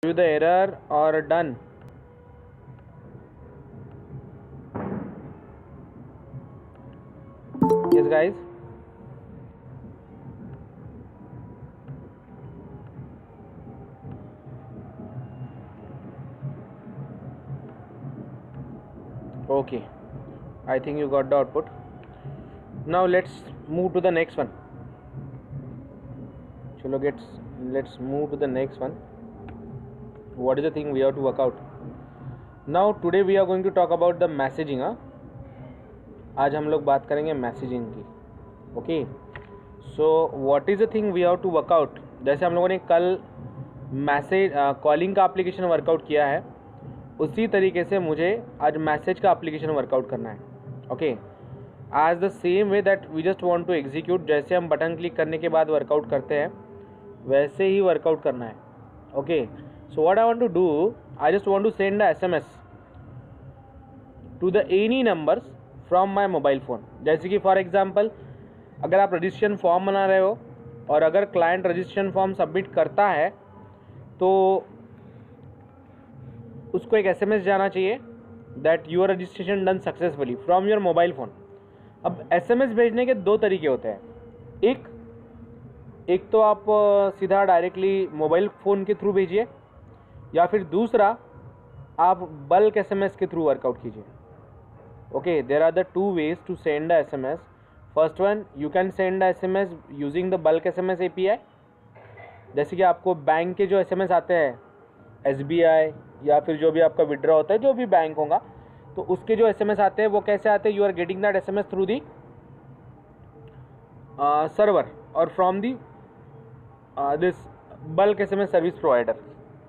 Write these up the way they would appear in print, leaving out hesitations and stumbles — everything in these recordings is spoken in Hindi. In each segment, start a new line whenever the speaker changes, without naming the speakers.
you the error or done. Yes guys. Okay, I think you got the output. Now let's move to the next one. Chalo, let's move to the next one. What is the thing we have to work out? Now today we are going to talk about the messaging. आज हम लोग बात करेंगे मैसेजिंग की. Okay, so what is the thing we have to work out. जैसे हम लोगों ने कल मैसेज कॉलिंग का एप्लीकेशन वर्कआउट किया है, उसी तरीके से मुझे आज मैसेज का एप्लीकेशन वर्कआउट करना है. Okay, as the same way that we just want to execute. जैसे हम बटन क्लिक करने के बाद वर्कआउट करते हैं वैसे ही वर्कआउट करना है. Okay, so what I want to do, I just want to send the SMS to the any numbers from my mobile phone. जैसे कि फॉर एग्जाम्पल अगर आप रजिस्ट्रेशन फॉर्म बना रहे हो और अगर क्लाइंट रजिस्ट्रेशन फॉर्म सबमिट करता है तो उसको एक SMS जाना चाहिए that your registration done successfully from your mobile phone. अब SMS भेजने के दो तरीके होते हैं. एक तो आप सीधा डायरेक्टली मोबाइल फ़ोन के थ्रू भेजिए, या फिर दूसरा आप बल्क SMS के थ्रू वर्कआउट कीजिए. Okay, there are the two ways to send the SMS. First one, you can send the SMS using the bulk SMS API. जैसे कि आपको बैंक के जो SMS आते हैं SBI या फिर जो भी आपका विड्रॉ होता है, जो भी बैंक होगा, तो उसके जो SMS आते हैं वो कैसे आते हैं, you are getting that SMS through the server और from the this bulk SMS service provider.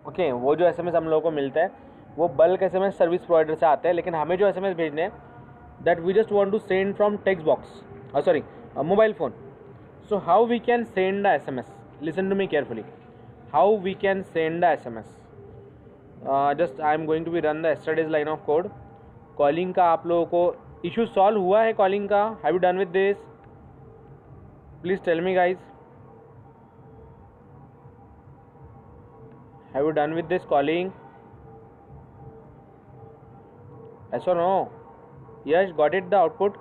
Okay, वो जो SMS हम लोगों को मिलता है वो बल्क SMS सर्विस प्रोवाइडर से आते हैं. लेकिन हमें जो SMS भेजने हैं that we just want to send from text box, mobile phone. So how we can send the SMS? Listen to me carefully. How we can send the SMS? Just I am going to be run the yesterday's line of code. Calling का आप लोगों को issue solve हुआ है calling का? Have you done with this? Please tell me guys. Have you done with this calling? Yes or no? Yes, got it the output?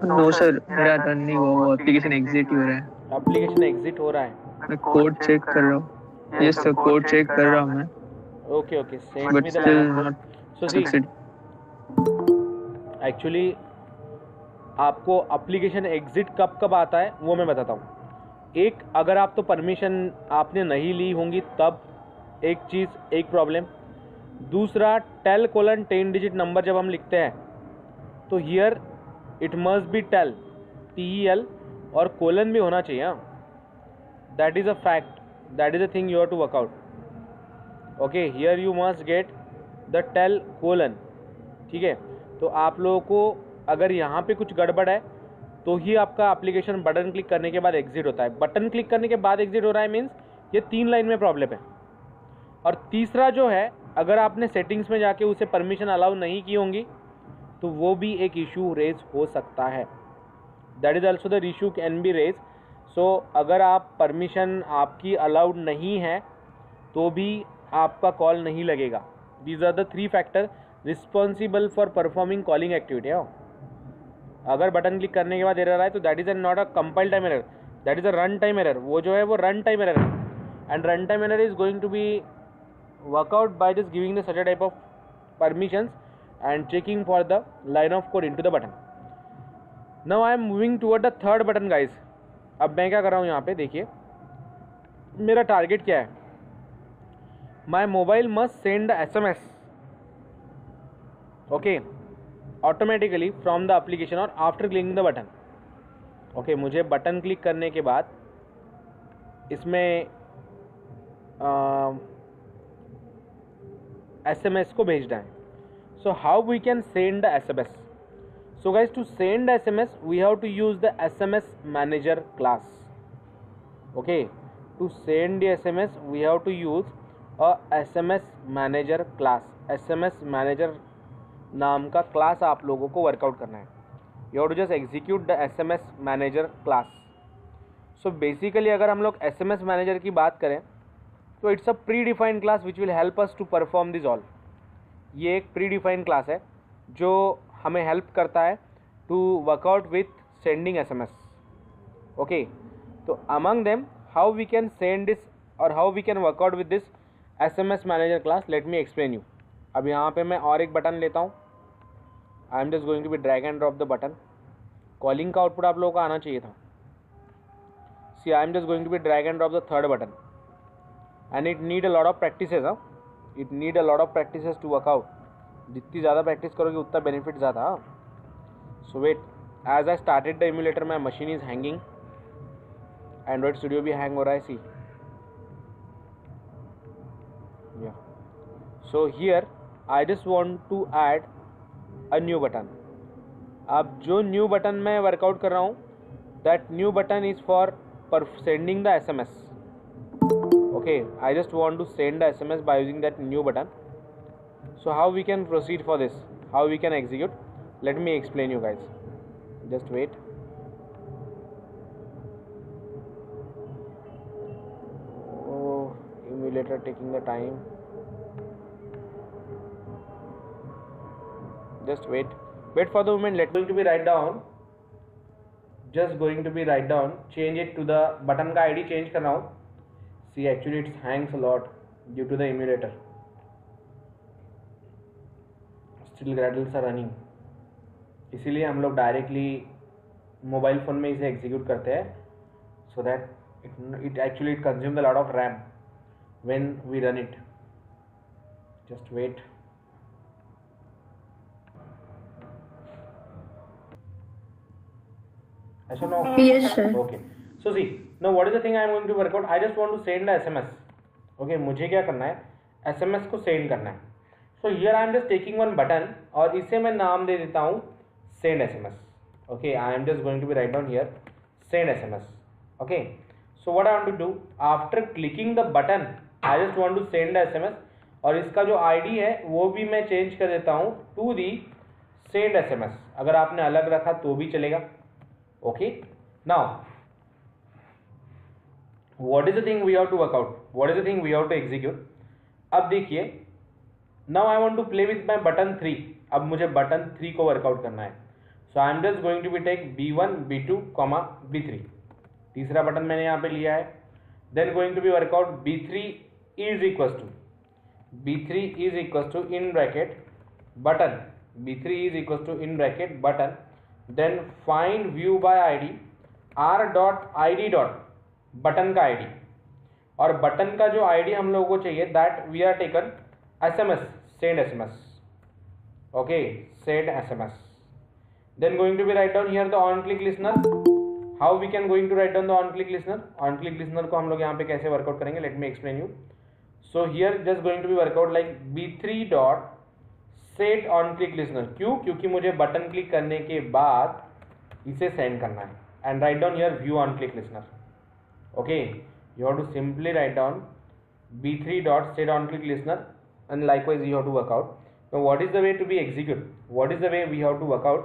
No sir, मेरा रन नहीं हुआ, वो एप्लीकेशन एग्जिट हो रहा है.
एप्लीकेशन एग्जिट हो रहा है.
मैं कोड चेक कर रहा हूँ. यस सर, कोड चेक कर रहा हूँ मैं.
Okay okay, send
but
me the
still
line.
Not
so see,
succeed.
Actually आपको एप्लीकेशन एग्जिट कब आता है वो मैं बताता हूँ. एक, अगर आप तो परमिशन आपने नहीं ली होंगी तब एक चीज़, एक प्रॉब्लम. दूसरा, टेल:10 डिजिट नंबर जब हम लिखते हैं तो here it must be TEL और कोलन भी होना चाहिए. That is a fact, that is a thing you have to work out. Okay, here you must get the tel colon. ठीक है, तो आप लोगों को अगर यहाँ पे कुछ गड़बड़ है तो ही आपका एप्लीकेशन बटन क्लिक करने के बाद एग्जिट होता है. बटन क्लिक करने के बाद एग्जिट हो रहा है मीन्स ये 3 लाइन में प्रॉब्लम है. और तीसरा जो है, अगर आपने सेटिंग्स में जाके उसे परमिशन अलाउ नहीं की होंगी तो वो भी एक इशू रेज हो सकता है. That is also the issue can be raise. So अगर आप परमिशन आपकी अलाउड नहीं है तो भी आपका कॉल नहीं लगेगा. These are the 3 factor responsible for performing calling activity. अगर बटन क्लिक करने के बाद एरर आए तो that is not a compile time error, that is a run time error. वो जो है वो रन टाइम एरर है. And run time error is going to be workout by just giving the such a type of permissions and checking for the line of code into the button. Now I am moving toward the third button guys. अब मैं क्या कर रहा हूँ यहाँ पे देखिए, मेरा टारगेट क्या है. My mobile must send the SMS okay automatically from the application or after clicking the button. okay, मुझे बटन क्लिक करने के बाद इसमें SMS को भेजना है. So how we can send the SMS? So guys, to send SMS we have to use the SMS manager class. Okay, to send the SMS we have to use a SMS manager class. SMS manager नाम का क्लास आप लोगों को वर्कआउट करना है. You have to just execute the SMS manager class. So basically अगर हम लोग SMS मैनेजर की बात करें, तो it's a predefined class which will help us to perform this all. ये एक प्री डिफाइंड क्लास है जो हमें हेल्प करता है to work out with sending SMS। Okay, तो among them how we can send this और how we can work out with this SMS manager class, let me explain you. अब यहाँ पे मैं और एक बटन लेता हूँ, I am just going to be drag and drop the button. Calling का आउटपुट आप लोगों को आना चाहिए था। See I am just going to be drag and drop the third button and it need a lot of practices. It need a lot of practices to work out. जितनी ज़्यादा प्रैक्टिस करोगे उतना बेनिफिट ज़्यादा। So wait, as I started the emulator my machine is hanging. Android studio भी हैंग हो रहा है, सी या। So here I just want to add a new button. अब जो न्यू बटन मैं वर्कआउट कर रहा हूँ, that new button is for sending the SMS। okay, I just want to send the SMS by using that new button. So how we can proceed for this, how we can execute, let me explain you guys, just wait. Oh, emulator taking the time, just wait for the moment. Let going to be write down, just going to be write down, change it to the button का ID change कर रहा हूँ। See, actually it hangs a lot due to the emulator. Still Gradles are running, इसीलिए हम लोग डायरेक्टली मोबाइल फ़ोन में इसे एग्जीक्यूट करते हैं, so that it actually consumes a lot of RAM when we run it. Just wait. ऐसा ना?
Yes, sir.
Okay. So see, now what is the thing I am going to work out? I just want to send the SMS. Okay, मुझे क्या करना है? SMS को सेंड करना है। So here I am just taking one button और इसे मैं नाम दे देता हूँ send SMS. Okay, I am just going to be write down here send SMS. Okay, so what I want to do, after clicking the button I just want to send the SMS और इसका जो ID है वो भी मैं चेंज कर देता हूँ to the send SMS। अगर आपने अलग रखा तो भी चलेगा। Okay, now what is the thing we have to work out, what is the thing we have to execute? अब देखिए, now I want to play with my button 3। अब मुझे बटन 3 को वर्कआउट करना है। so I am just going to be take B1 B2 B3। तीसरा बटन मैंने यहाँ पे लिया है। then going to be workout B3 is equals to in bracket button, B3 is equals to in bracket button, then find view by ID r dot id dot button का आईडी, और बटन का जो आईडी हम लोगों को चाहिए that we are taken SMS, send SMS। Okay, send SMS। Then going to be write down here the on click listener. How we can going to write down the on click listener? On click listener को हम लोग यहाँ पे कैसे वर्कआउट करेंगे, let me explain you. So here just going to be workout like B3 dot set on click listener. क्यों? क्योंकि मुझे बटन क्लिक करने के बाद इसे सेंड करना है। And right down here view on click listener. Okay, you have to simply write down B3 dot set on click listener, and likewise you have to work out. Now what is the way to be execute, what is the way we have to work out?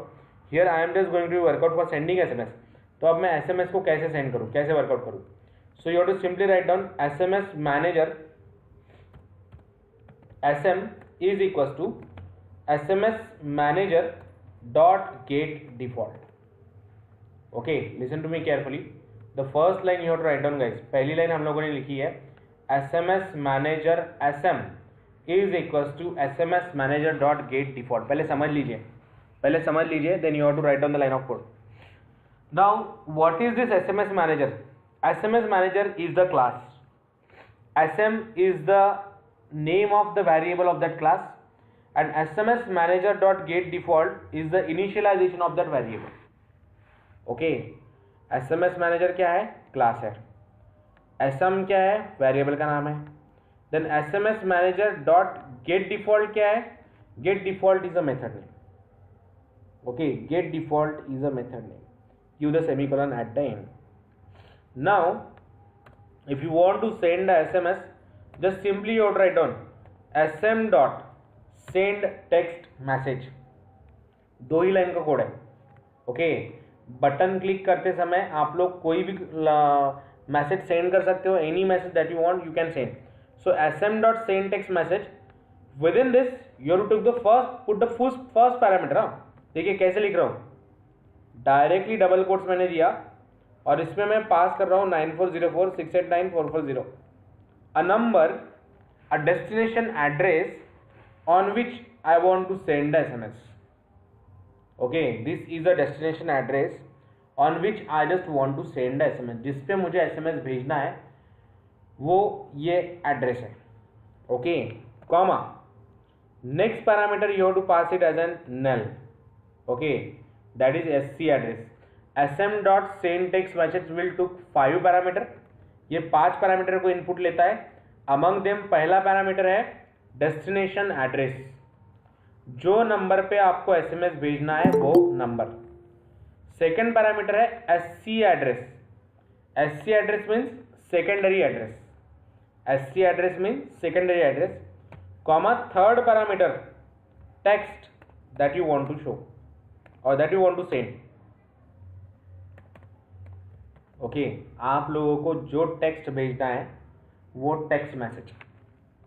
Here I am just going to work out for sending SMS। तो अब मैं SMS को कैसे सेंड करूँ, कैसे वर्कआउट करूँ? So you have to simply write down SMS manager SM is equals to SMS manager dot get default। Okay, listen to me carefully. The first line you have to write down guys। पहली लाइन हम लोगों ने लिखी है SMS manager SM is equals to SMS manager dot get default। पहले समझ लीजिए, then you have to write down the line of code। Now what is this SMS manager? SMS manager is the class, SM is the name of the variable of that class, and SMS manager dot get default is the initialization of that variable। Okay, SMS manager क्या है? क्लास है। SM क्या है? वेरिएबल का नाम है। Then SMS manager dot get default क्या है? Get default is a method name. Okay, get default is a method name. Give the semicolon at the end. Now if you want to send the SMS, just simply you write down SM dot send text message. दो ही लाइन का कोड है। ओके, बटन क्लिक करते समय आप लोग कोई भी मैसेज सेंड कर सकते हो, any message that you want you can send. So sm.send text message, within this you have to put the first parameter. देखिए कैसे लिख रहा हूँ, डायरेक्टली डबल कोट्स मैंने दिया और इसमें मैं पास कर रहा हूँ 9404689440, a number, a destination address on which I want to send the SMS. Okay, this is a destination address on which I just want to send the SMS. जिस पे मुझे SMS भेजना है वो ये एड्रेस है. Okay, comma, next parameter you have to pass it as an null. Okay, that is SC address. sm.send text message will took 5 parameter. ये 5 पैरामीटर को इनपुट लेता है. अमंग देम पहला पैरामीटर है डेस्टिनेशन एड्रेस, जो नंबर पे आपको SMS भेजना है वो नंबर. सेकेंड पैरामीटर है SC address. SC address means secondary address. SC address means secondary address, comma, third parameter text that you want to show or that you want to send. Okay, आप लोगों को जो टेक्स्ट भेजना है वो text message.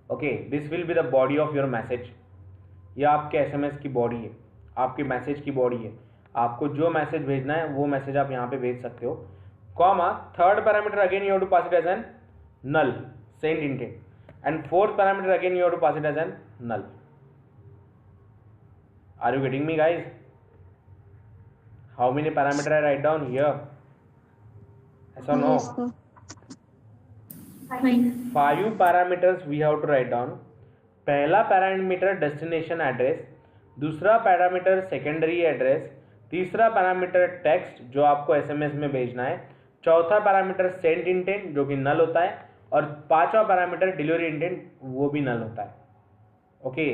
Okay, this will be the body of your message. यह आपके SMS की बॉडी है, आपके मैसेज की बॉडी है. आपको जो मैसेज भेजना है वो मैसेज आप यहाँ पे भेज सकते हो. Comma, third parameter again you have to pass it as an null, send intent, and fourth parameter again you have to pass it as an null. Are you getting me, guys? How many parameter I write down here? Yes or no?
Yes, sir.
5 parameters we have to write down. पहला पैरामीटर डेस्टिनेशन एड्रेस, दूसरा पैरामीटर सेकेंडरी एड्रेस, तीसरा पैरामीटर टेक्स्ट जो आपको SMS में भेजना है, चौथा पैरामीटर सेंड इंटेंट जो कि नल होता है, और पांचवा पैरामीटर डिलीवरी इंटेंट वो भी नल होता है. Okay,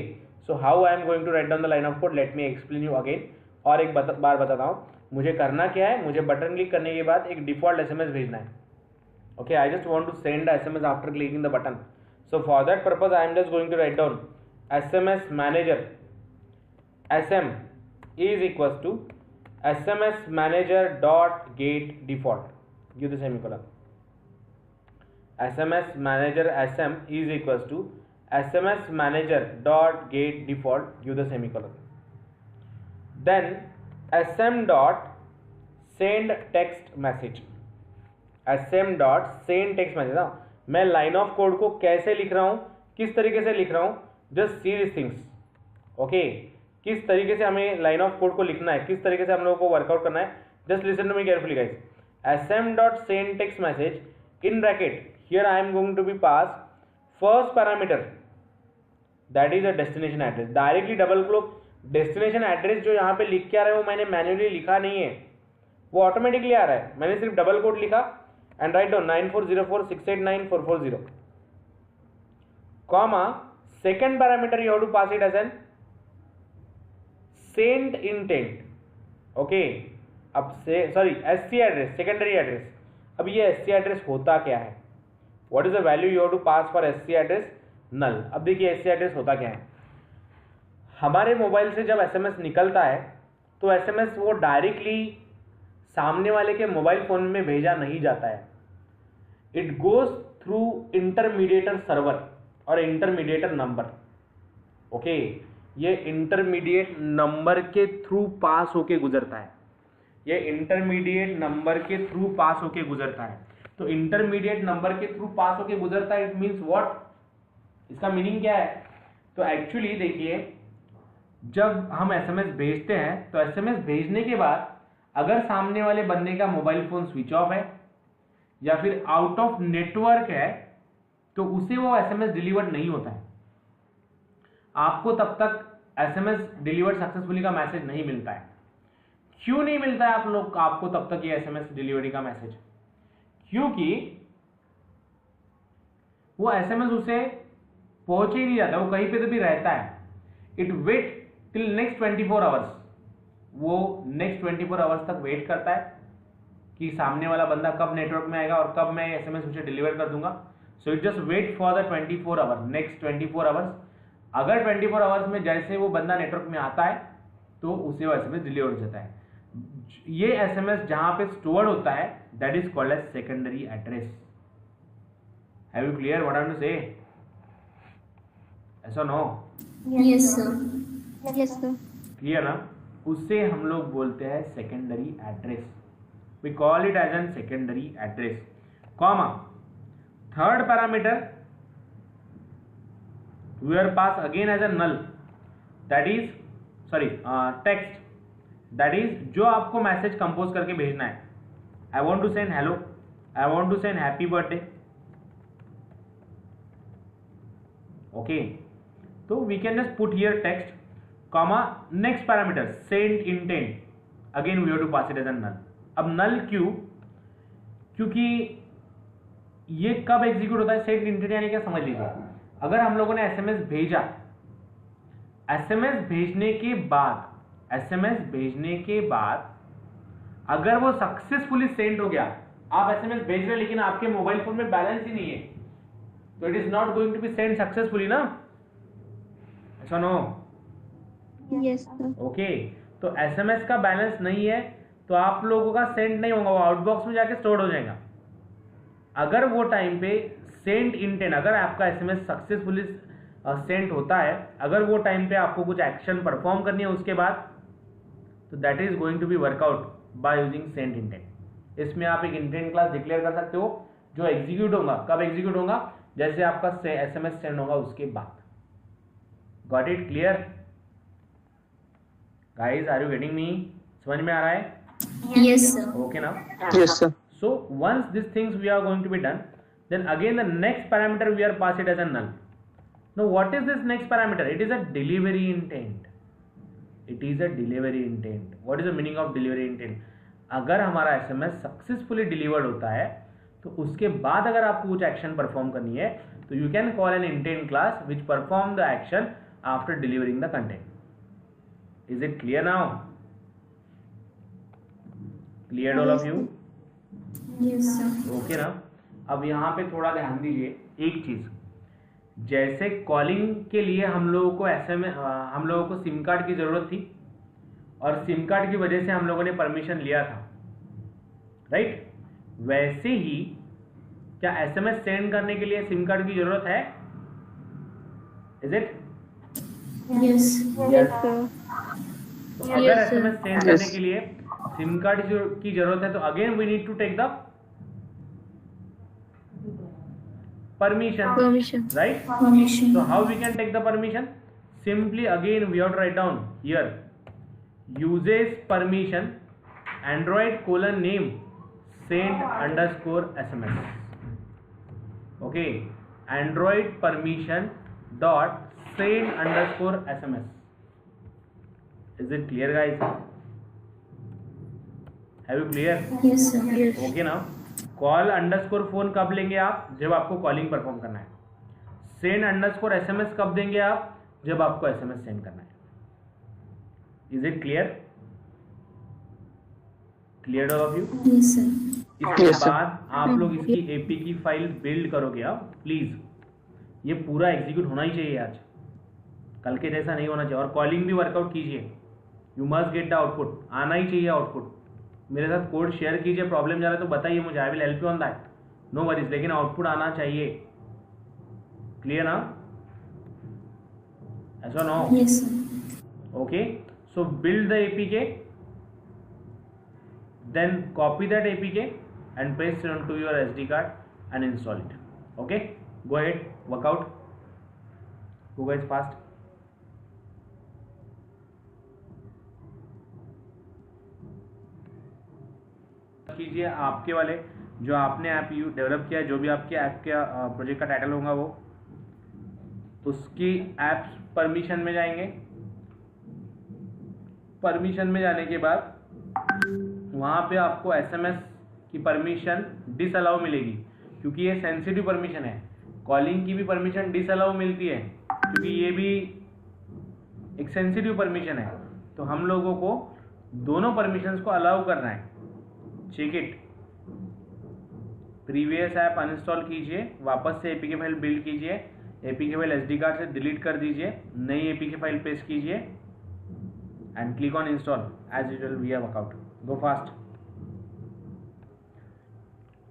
so how I am going to write down the line of code, let me explain you again. और एक बार बताता हूँ मुझे करना क्या है. मुझे बटन क्लिक करने के बाद एक डिफॉल्ट SMS भेजना है. Okay, I just want to send the SMS after clicking the button. So for that purpose I am just going to write down SMS manager. SM is equals to SMS manager dot get default. Give the semicolon. SMS manager SM is equals to SMS manager dot get default. Give the semicolon. Then SM dot send text message. sm.send text message. मैं लाइन ऑफ कोड को कैसे लिख रहा हूँ, किस तरीके से लिख रहा हूँ, just see this things. Okay, किस तरीके से हमें लाइन ऑफ कोड को लिखना है, किस तरीके से हम लोगों को वर्कआउट करना है, just listen to me carefully guys. sm.send text message in bracket, here I am going to be pass first parameter that is a destination address. Directly double click destination address जो यहाँ पे लिख के आ रहा है वो मैंने मैन्युअली लिखा नहीं है, वो ऑटोमेटिकली आ रहा है. मैंने सिर्फ डबल कोड लिखा and write down 9404689440, comma, second parameter you have to pass it as an send intent. okay, अब से sorry SC address, secondary address. अब ये SC एड्रेस होता क्या है, what is the value you have to pass for SC address, null. अब देखिए SC एड्रेस होता क्या है. हमारे मोबाइल से जब SMS निकलता है तो SMS वो डायरेक्टली सामने वाले के मोबाइल फोन में भेजा नहीं जाता है. It goes through intermediator server और इंटरमीडिएटर नंबर. ओके, ये इंटरमीडिएट नंबर के थ्रू पास होके गुजरता है. ये इंटरमीडिएट नंबर के थ्रू पास होके गुजरता है. तो इंटरमीडिएट नंबर के थ्रू पास होके गुजरता है, इट मीन्स व्हाट, इसका मीनिंग क्या है. तो एक्चुअली देखिए, जब हम SMS भेजते हैं तो SMS भेजने के बाद अगर सामने वाले बंदे का मोबाइल फोन स्विच ऑफ है या फिर आउट ऑफ नेटवर्क है तो उसे वो SMS डिलीवर्ड नहीं होता है. आपको तब तक SMS डिलीवर्ड सक्सेसफुली का मैसेज नहीं मिलता है. क्यों नहीं मिलता है आपको तब तक ये SMS डिलीवरी का मैसेज? क्योंकि वो SMS उसे पहुंच ही नहीं जाता, वो कहीं पे तो भी रहता है. It wait till next 24 hours. वो नेक्स्ट 24 आवर्स तक वेट करता है कि सामने वाला बंदा कब नेटवर्क में आएगा और कब मैं SMS उसे डिलीवर कर दूंगा. So it just wait for the 24 hour, next 24 hours. अगर 24 आवर्स में जैसे वो बंदा नेटवर्क में आता है तो उसे वो SMS डिलीवर हो जाता है. ये SMS जहां पे स्टोर्ड होता है that is called as secondary address. Have you clear what I am to say? ऐसा नो?
Yes, sir. Yes, sir.
Clear ना? उससे हम लोग बोलते हैं secondary address. We call it as an secondary address. Comma, third parameter we are pass again as a null, that is text, that is जो आपको मैसेज कंपोज करके भेजना है. I want to send hello, I want to send happy birthday. Okay, तो we can just put here text comma next parameter send intent. Again we have to pass it as a null. अब नल क्यों? क्योंकि ये कब एग्जीक्यूट होता है सेंड इंटेंट, यानी क्या समझ लीजिए. अगर हम लोगों ने एसएमएस भेजा, एसएमएस भेजने के बाद अगर वो सक्सेसफुली सेंड हो गया, आप एसएमएस भेज रहे हैं लेकिन आपके मोबाइल फोन में बैलेंस ही नहीं है, तो it is not going to be send successfully ना. ऐसा नो?
Yes, sir.
ओके, तो एसएमएस का बैलेंस नहीं है तो आप लोगों का सेंड नहीं होगा, वो आउटबॉक्स में जाके स्टोर हो जाएगा. अगर वो टाइम पे सेंड इंटेंट, अगर आपका एसएमएस सक्सेसफुली सेंड होता है, अगर वो टाइम पे आपको कुछ एक्शन परफॉर्म करनी है उसके बाद, तो that is going to be work out by using send intent. इसमें आप एक इंटेंट क्लास डिक्लेयर कर सकते हो जो एग्जीक्यूट होगा. कब एग्जीक्यूट होगा? जैसे आपका एसएमएस सेंड होगा उसके बाद. Got it? Clear guys? Are you getting me? समझ में आ रहा है?
Yes, sir.
ओके ना?
Yes, sir.
So once these things we are going to be done, then again the next parameter we are pass it as a null. Now what is this next parameter? It is a delivery intent. It is a delivery intent. What is the meaning of delivery intent? अगर हमारा SMS सक्सेसफुली डिलीवर्ड होता है तो उसके बाद अगर आपको कुछ एक्शन परफॉर्म करनी है तो you can call an intent class which perform the action after delivering the content. Is it clear now? Clear all of you?
Yes, sir.
Okay ना? अब यहाँ पे थोड़ा ध्यान दीजिए एक चीज. जैसे कॉलिंग के लिए हम लोगों को सिम कार्ड की जरूरत थी और सिम कार्ड की वजह से हम लोगों ने परमिशन लिया था, राइट? वैसे ही क्या एसएमएस सेंड करने के लिए सिम कार्ड की जरूरत है? Is it?
Yes.
Yes, sir.
अगर
Yes, sir.
एसएमएस सेंड करने के लिए सिम कार्ड की जरूरत है तो again we need to take the permission, right?
Permission.
So how we can take the permission? Simply again we have to write down here uses permission Android:name send underscore SMS. Okay, Android permission dot send underscore SMS. Is it clear guys? Have you clear?
Yes, sir. Yes.
Okay ना? कॉल अंडरस्कोर फोन कब लेंगे आप? जब आपको कॉलिंग परफॉर्म करना है. सेंड अंडरस्कोर एसएमएस कब देंगे आप? जब आपको एसएमएस सेंड करना है. Is it clear? Clear all of you?
Yes, sir.
इसके
Yes, sir.
बाद आप लोग इसकी एपी की फाइल बिल्ड करोगे. आप प्लीज ये पूरा एग्जीक्यूट होना ही चाहिए आज, कल के जैसा नहीं होना चाहिए. और कॉलिंग भी वर्कआउट कीजिए. You must get the output, आना ही चाहिए आउटपुट. मेरे साथ कोड शेयर कीजिए, प्रॉब्लम जा रहा है तो बताइए मुझे, I will help you on that, no worries, लेकिन आउटपुट आना चाहिए. क्लियर ना? ऐसा नो?
Yes, sir.
Okay, so build the APK, then copy that APK and paste it on to your SD card and install it. Okay, go ahead, work out, go guys fast. कीजिए आपके वाले जो आपने ऐप डेवलप किया है, जो भी आपके ऐप के प्रोजेक्ट का टाइटल होगा वो उसकी ऐप्स परमिशन में जाएंगे. परमिशन में जाने के बाद वहाँ पे आपको एसएमएस की परमिशन डिसअलाउ मिलेगी, क्योंकि ये सेंसिटिव परमिशन है. कॉलिंग की भी परमिशन डिसअलाउ मिलती है क्योंकि ये भी एक सेंसिटिव परमिशन है. तो हम लोगों को दोनों परमिशंस को अलाउ करना है. Check it. Previous app uninstall कीजिए, वापस से एपीके फाइल बिल्ड कीजिए, एपीके फाइल एसडी कार्ड से डिलीट कर दीजिए, नई एपीके फाइल पेस्ट कीजिए and click on install. As usual we have work out. Go fast.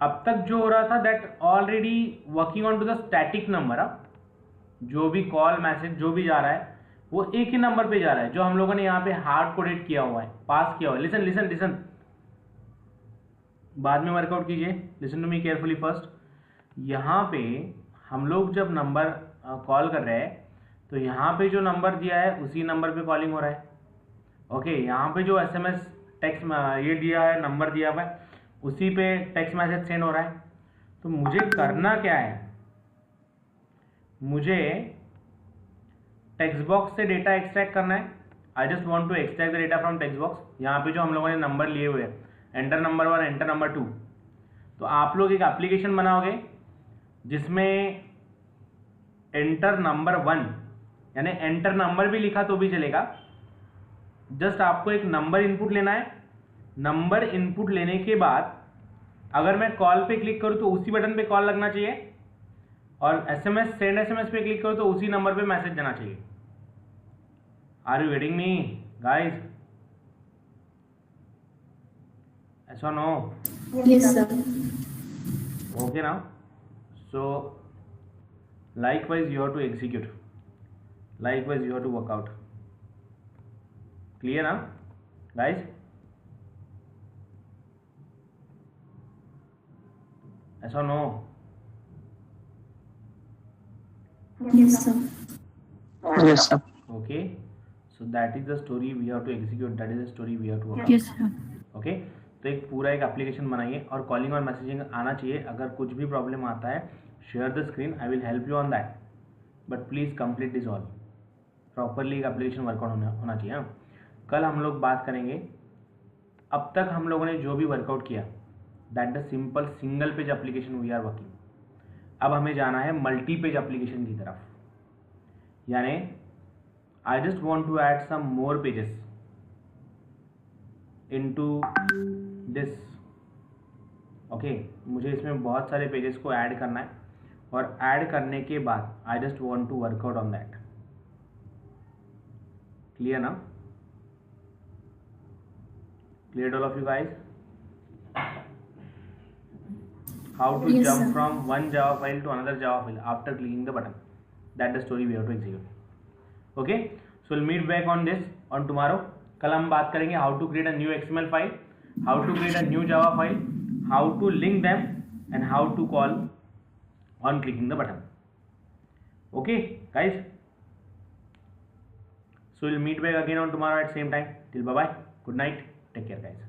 अब तक जो हो रहा था that already working on to the static number. जो भी कॉल मैसेज जो भी जा रहा है वो एक ही नंबर पे जा रहा है जो हम लोगों ने यहाँ पे हार्ड कोडेड किया हुआ है, पास किया हुआ है। लिसन लिसन लिसन, बाद में वर्कआउट कीजिए, listen to me carefully first. यहाँ पे हम लोग जब नंबर कॉल कर रहे हैं तो यहाँ पे जो नंबर दिया है उसी नंबर पे कॉलिंग हो रहा है। ओके, यहाँ पे जो SMS टेक्स्ट ये दिया है, नंबर दिया हुआ है, उसी पे टेक्स्ट मैसेज सेंड हो रहा है। तो मुझे करना क्या है, मुझे टेक्स्ट बॉक्स से डेटा एक्सट्रैक्ट करना है। I just want to extract the data from text box. यहाँ पे जो हम लोगों ने नंबर लिए हुए हैं, एंटर नंबर 1, एंटर नंबर 2, तो आप लोग एक एप्लीकेशन बनाओगे जिसमें एंटर नंबर 1 यानी एंटर नंबर भी लिखा तो भी चलेगा। जस्ट आपको एक नंबर इनपुट लेना है। नंबर इनपुट लेने के बाद अगर मैं कॉल पे क्लिक करूँ तो उसी बटन पे कॉल लगना चाहिए, और SMS सेंड SMS पे क्लिक करूँ तो उसी नंबर पे मैसेज जाना चाहिए। Are you getting me guys? ऐसा नो?
Yes, sir.
Okay now, so likewise you have to execute, likewise you have to work out. Clear now guys? Yes or no?
Yes, sir.
Yes, sir.
Okay, so that is the story we have to execute, that is the story we have to work out.
Yes, sir.
Okay, तो एक पूरा एक एप्लीकेशन बनाइए और कॉलिंग और मैसेजिंग आना चाहिए। अगर कुछ भी प्रॉब्लम आता है, share the screen, I will help you on that, but please complete this all properly. एक एप्लीकेशन वर्कआउट होना चाहिए। कल हम लोग बात करेंगे, अब तक हम लोगों ने जो भी वर्कआउट किया, that the simple single page application we are working. अब हमें जाना है मल्टी पेज एप्लीकेशन की तरफ, यानी I just want to add some more pages into this। Okay, मुझे इसमें बहुत सारे पेजेस को ऐड करना है, और ऐड करने के बाद I just want to work out on that. Clear ना? Clear all of you guys? How to
Yes,
jump
sir.
From one Java file to another Java file after clicking the button, that the story we have to execute. Okay, so will meet back on this on tomorrow. कल हम बात करेंगे how to create a new XML file, how to create a new Java file, how to link them, and how to call on clicking the button. Okay guys, so we'll meet back again on tomorrow at same time. Till bye bye, good night, take care guys.